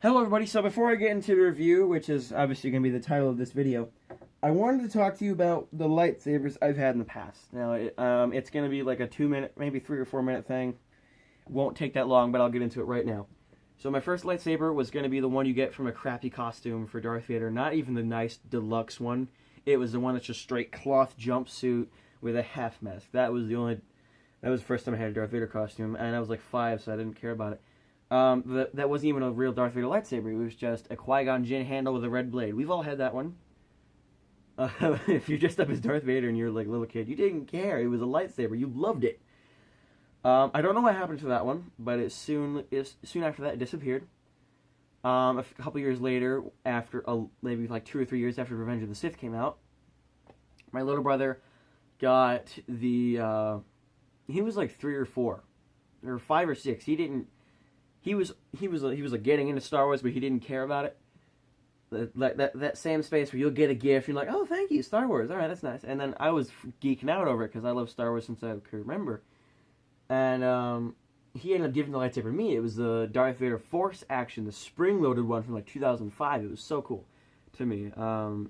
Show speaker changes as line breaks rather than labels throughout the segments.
Hello everybody, so before I get into the review, which is obviously going to be the title of this video, I wanted to talk to you about the lightsabers I've had in the past. Now, it's going to be like a 2-minute, maybe 3 or 4 minute thing. It won't take that long, but I'll get into it right now. So my first lightsaber was going to be the one you get from a crappy costume for Darth Vader, not even the nice deluxe one. It was the one that's just straight cloth jumpsuit with a half mask. That was the first time I had a Darth Vader costume, and I was like 5, so I didn't care about it. That wasn't even a real Darth Vader lightsaber. It was just a Qui-Gon Jinn handle with a red blade. We've all had that one. If you're dressed up as Darth Vader and you're like a little kid, you didn't care. It was a lightsaber. You loved it. I don't know what happened to that one, but soon after that, it disappeared. A couple years later, after maybe like 2 or 3 years after Revenge of the Sith came out, my little brother got the. He was like 3 or 4, or 5 or 6. He was like getting into Star Wars, but he didn't care about it. That same space where you'll get a gift, you're like, oh, thank you, Star Wars. All right, that's nice. And then I was geeking out over it because I love Star Wars since I could remember. And he ended up giving the lightsaber to me. It was the Darth Vader Force Action, the spring-loaded one from like 2005. It was so cool to me.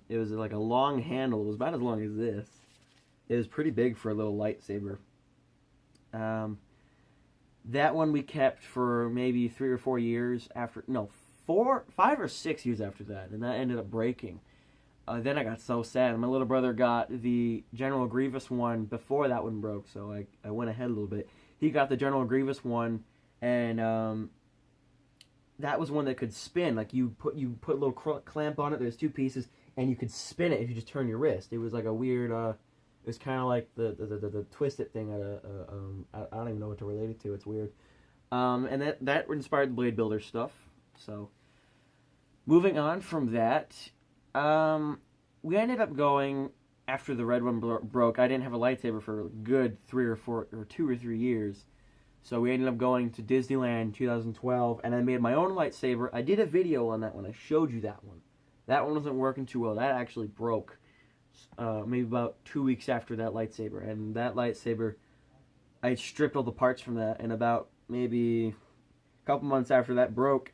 It was like a long handle. It was about as long as this. It was pretty big for a little lightsaber. That one we kept for maybe 3 or 4 years after, no, 5 or 6 years after that, and that ended up breaking. Then I got so sad. My little brother got the General Grievous one before that one broke, so I went ahead a little bit. He got the General Grievous one, and that was one that could spin. Like you put a little clamp on it. There's 2 pieces, and you could spin it if you just turn your wrist. It was like a weird. It was kind of like the twisted thing. I don't even know what to relate it to. It's weird. And that inspired the Blade Builder stuff. So, moving on from that, we ended up going, after the red one broke, I didn't have a lightsaber for a good 2 or 3 years. So we ended up going to Disneyland 2012, and I made my own lightsaber. I did a video on that one. I showed you that one. That one wasn't working too well. That actually broke. Maybe about 2 weeks after that lightsaber, and that lightsaber, I stripped all the parts from that, and about maybe a couple months after that broke,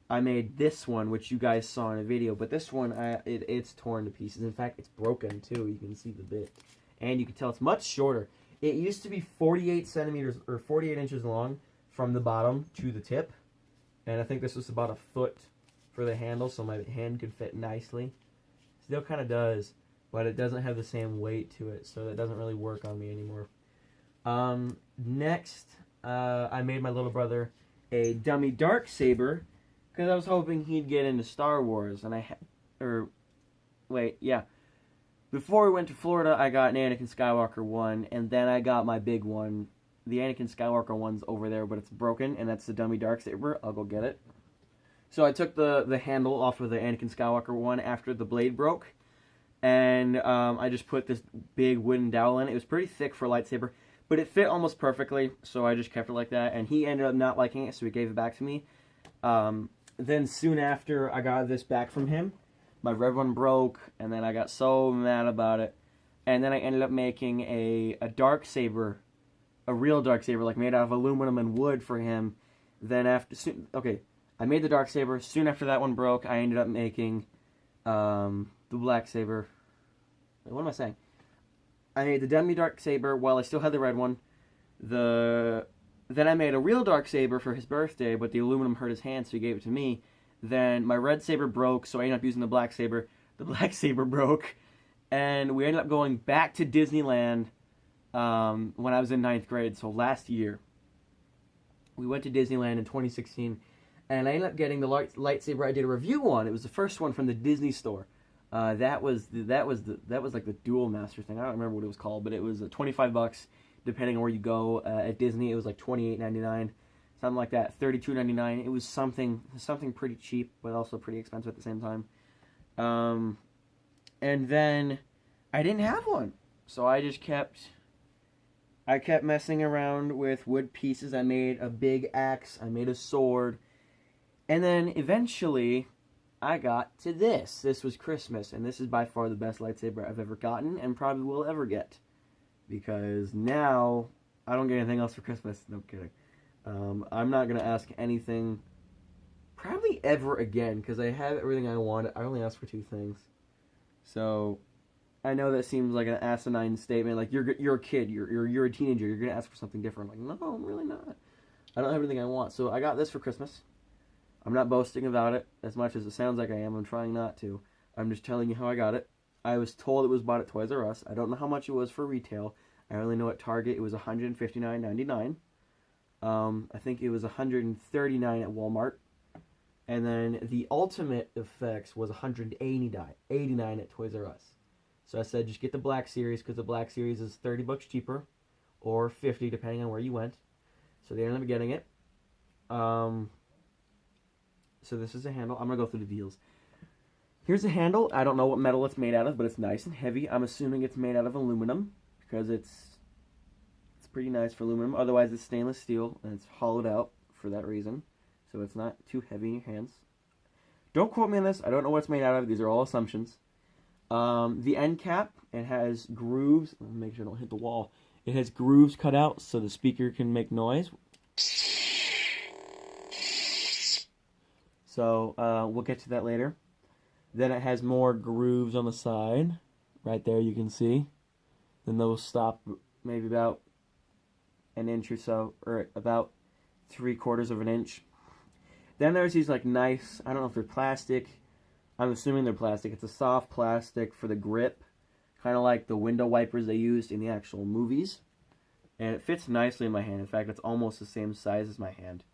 I made this one, which you guys saw in a video. But this one, it's torn to pieces. In fact, it's broken too. You can see the bit, and you can tell it's much shorter. It used to be 48 centimeters or 48 inches long from the bottom to the tip, and I think this was about 1 foot for the handle, so my hand could fit nicely. Still kind of does. But it doesn't have the same weight to it, so it doesn't really work on me anymore. Next, I made my little brother a dummy Darksaber, because I was hoping he'd get into Star Wars, and Before we went to Florida, I got an Anakin Skywalker one, and then I got my big one. The Anakin Skywalker one's over there, but it's broken, and that's the dummy Darksaber. I'll go get it. So I took the handle off of the Anakin Skywalker one after the blade broke, and I just put this big wooden dowel in. It was pretty thick for a lightsaber, but it fit almost perfectly, so I just kept it like that. And he ended up not liking it, so he gave it back to me. Then soon after, I got this back from him. My red one broke, and then I got so mad about it. And then I ended up making a Darksaber, a real Darksaber, like made out of aluminum and wood for him. Then I made the Darksaber. Soon after that one broke, I ended up making the black saber. What am I saying? I made the dummy Darksaber while I still had the red one. Then I made a real Darksaber for his birthday, but the aluminum hurt his hand, so he gave it to me. Then my red saber broke, so I ended up using the black saber. The black saber broke, and we ended up going back to Disneyland when I was in 9th grade, so last year. We went to Disneyland in 2016, and I ended up getting the lightsaber I did a review on. It was the first one from the Disney store. That was like the Dual Master thing. I don't remember what it was called, but it was $25 depending on where you go. At Disney, it was like $28.99, something like that, $32.99. It was something pretty cheap, but also pretty expensive at the same time. And then I didn't have one, so I kept messing around with wood pieces. I made a big axe. I made a sword, and then eventually I got to this. This was Christmas, and this is by far the best lightsaber I've ever gotten, and probably will ever get. Because now, I don't get anything else for Christmas. No kidding. I'm not going to ask anything probably ever again, because I have everything I wanted. I only asked for 2 things. So, I know that seems like an asinine statement. Like, you're a kid, you're a teenager, you're going to ask for something different. Like, no, I'm really not. I don't have everything I want. So, I got this for Christmas. I'm not boasting about it as much as it sounds like I am. I'm trying not to. I'm just telling you how I got it. I was told it was bought at Toys R Us. I don't know how much it was for retail. I only know at Target it was $159.99. I think it was $139 at Walmart. And then the Ultimate Effects was $189 at Toys R Us. So I said just get the Black Series because the Black Series is $30 cheaper or $50 depending on where you went. So they ended up getting it. So this is a handle. I'm going to go through the deals. Here's a handle. I don't know what metal it's made out of, but it's nice and heavy. I'm assuming it's made out of aluminum because it's pretty nice for aluminum. Otherwise, it's stainless steel, and it's hollowed out for that reason. So it's not too heavy in your hands. Don't quote me on this. I don't know what it's made out of. These are all assumptions. The end cap, it has grooves. Let me make sure I don't hit the wall. It has grooves cut out so the speaker can make noise. So we'll get to that later. Then it has more grooves on the side. Right there you can see. Then those stop maybe about an inch or so, or about 3/4 of an inch. Then there's these like nice, I don't know if they're plastic. I'm assuming they're plastic. It's a soft plastic for the grip. Kind of like the window wipers they used in the actual movies. And it fits nicely in my hand. In fact, it's almost the same size as my hand.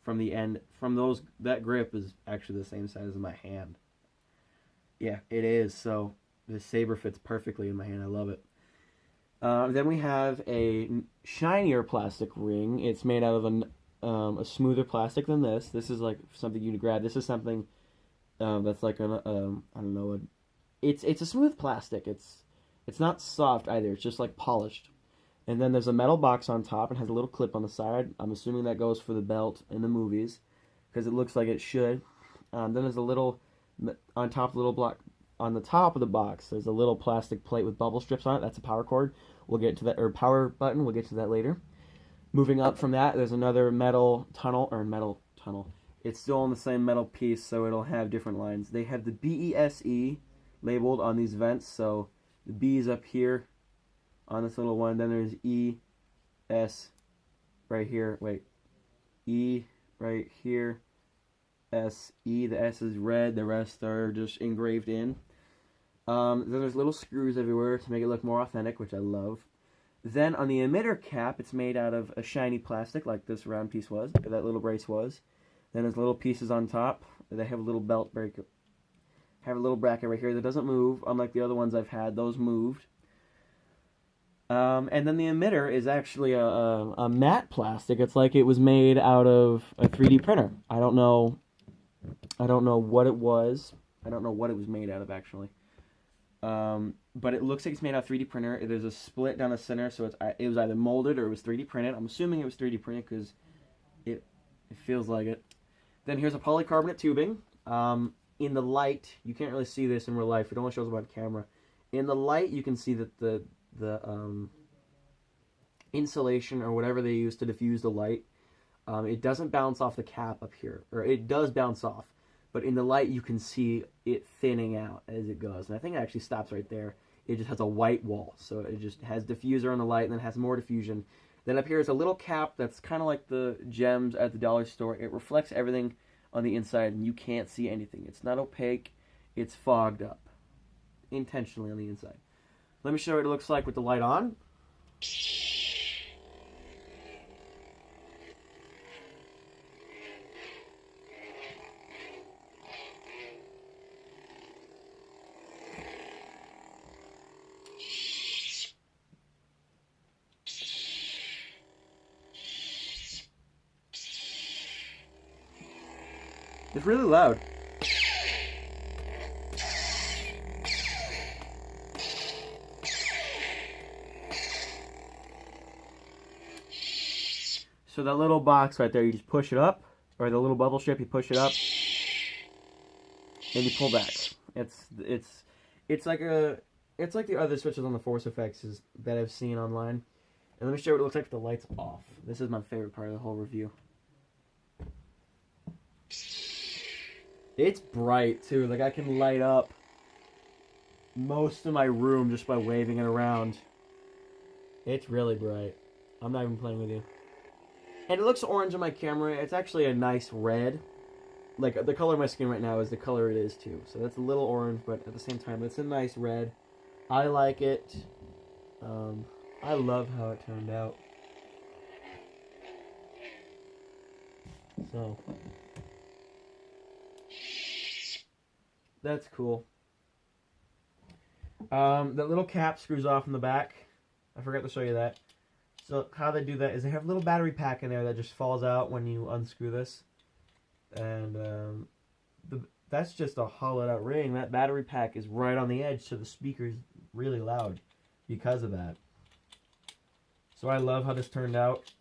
From the end, that grip is actually the same size as my hand. Yeah, it is. So the saber fits perfectly in my hand. I love it. Then we have a shinier plastic ring. It's made out of a smoother plastic than this. This is like something you to grab. This is something that's like I don't know. It's a smooth plastic. It's not soft either. It's just like polished. And then there's a metal box on top and has a little clip on the side. I'm assuming that goes for the belt in the movies because it looks like it should. Then there's a little on top of the little block on the top of the box. There's a little plastic plate with bubble strips on it. That's a power cord. We'll get to that, or power button. We'll get to that later. Moving up from that, there's another metal tunnel. It's still on the same metal piece, so it'll have different lines. They have the BESE labeled on these vents, so the B is up here on this little one. Then there's ES right here. Wait, E right here. SE. The S is red. The rest are just engraved in. Then there's little screws everywhere to make it look more authentic, which I love. Then on the emitter cap, it's made out of a shiny plastic, like this round piece was, or that little brace was. Then there's little pieces on top. They have a little belt bracket. Have a little bracket right here that doesn't move, unlike the other ones I've had. Those moved. And then the emitter is actually a matte plastic. It's like it was made out of a 3D printer. I don't know what it was. I don't know what it was made out of, actually. But it looks like it's made out of 3D printer. There's a split down the center, so it was either molded or it was 3D printed. I'm assuming it was 3D printed because it feels like it. Then here's a polycarbonate tubing. In the light, you can't really see this in real life. It only shows up on camera. In the light, you can see that the insulation or whatever they use to diffuse the light, it doesn't bounce off the cap up here. Or it does bounce off. But in the light, you can see it thinning out as it goes. And I think it actually stops right there. It just has a white wall. So it just has diffuser on the light and then has more diffusion. Then up here is a little cap that's kind of like the gems at the dollar store. It reflects everything on the inside and you can't see anything. It's not opaque. It's fogged up. Intentionally on the inside. Let me show you what it looks like with the light on. It's really loud. So that little box right there, you just push it up, or the little bubble strip, you push it up, and you pull back. It's like the other switches on the Force Effects that I've seen online. And let me show you what it looks like with the lights off. This is my favorite part of the whole review. It's bright too. Like I can light up most of my room just by waving it around. It's really bright. I'm not even playing with you. And it looks orange on my camera. It's actually a nice red. Like the color of my skin right now is the color it is too. So that's a little orange, but at the same time, it's a nice red. I like it. I love how it turned out. So that's cool. The little cap screws off in the back. I forgot to show you that. So how they do that is they have a little battery pack in there that just falls out when you unscrew this. And that's just a hollowed out ring. That battery pack is right on the edge, so the speaker's really loud because of that. So I love how this turned out.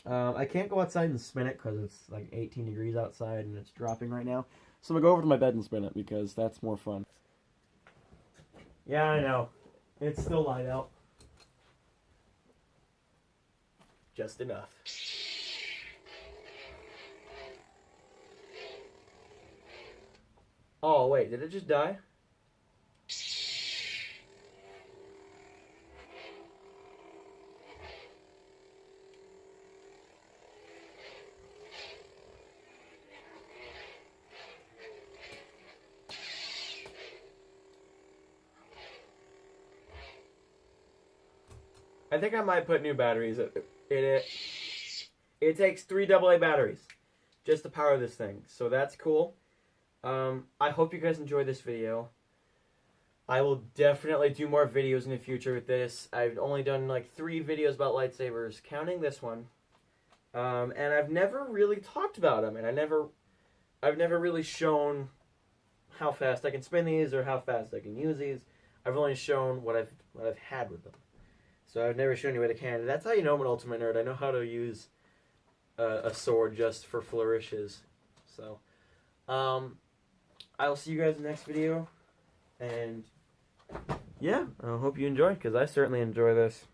I can't go outside and spin it because it's like 18 degrees outside and it's dropping right now. So I'm going to go over to my bed and spin it because that's more fun. Yeah, I know. It's still light out. Just enough. Oh, wait, did it just die? I think I might put new batteries in it. It takes 3 AA batteries just to power this thing, so that's cool. I hope you guys enjoyed this video. I will definitely do more videos in the future with this. I've only done like 3 videos about lightsabers, counting this one. And I've never really talked about them, and I've never really shown how fast I can spin these or how fast I can use these. I've only shown what I've had with them. So I've never shown you what I can. That's how you know I'm an ultimate nerd. I know how to use a sword just for flourishes. So, I will see you guys in the next video. And, yeah, I hope you enjoy, because I certainly enjoy this.